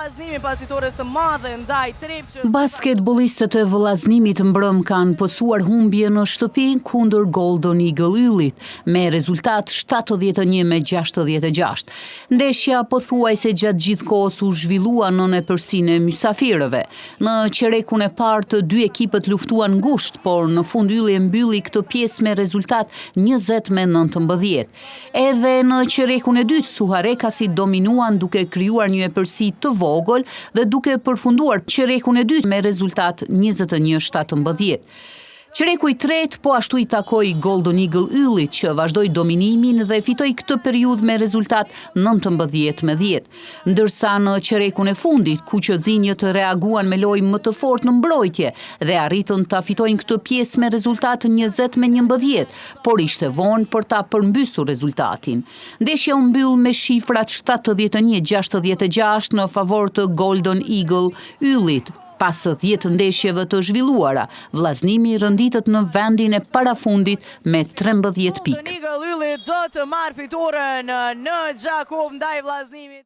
vllaznimin pas fitores së madhe ndaj Trepçës. Basketbollistët e Vllaznimit mbrëm kanë pësuar humbje në shtëpi kundër Golden Eagle Yllit me rezultat 71-66. Ndeshja pothuajse gjatë gjithë kohës u zhvillua në nepërsinë e mysafirëve. Në qerekun e parë të dy ekipët luftuan ngushtë, por në fund Ylli e mbylli këtë pjesë me rezultat 20-19. Edhe në qerekun e dytë Suharekasi dominuan duke krijuar një epërsi të vogël dhe duke përfunduar qerekun e dytë me rezultat 21-17. Qereku i tretë po ashtu i takoi Golden Eagle Yllit që vazhdoi dominimin dhe fitoi këtë periudhë me rezultat 19-10. Ndërsa në qerekun e fundit kuqëzinjët reaguan me lojë më të fortë në mbrojtje dhe arritën ta fitojnë këtë pjesë me rezultat 20-11, por ishte vonë për ta përmbysur rezultatin. Ndeshja u mbyll me shifrat 71-66 në favor të Golden Eagle Yllit. Pas 10 ndeshjeve të zhvilluara, Vllaznimi rënditët në vendin e parafundit me 13 pikë. Golden Eagle Ylli do të marrë fitoren në Gjakov ndaj Vllaznimit.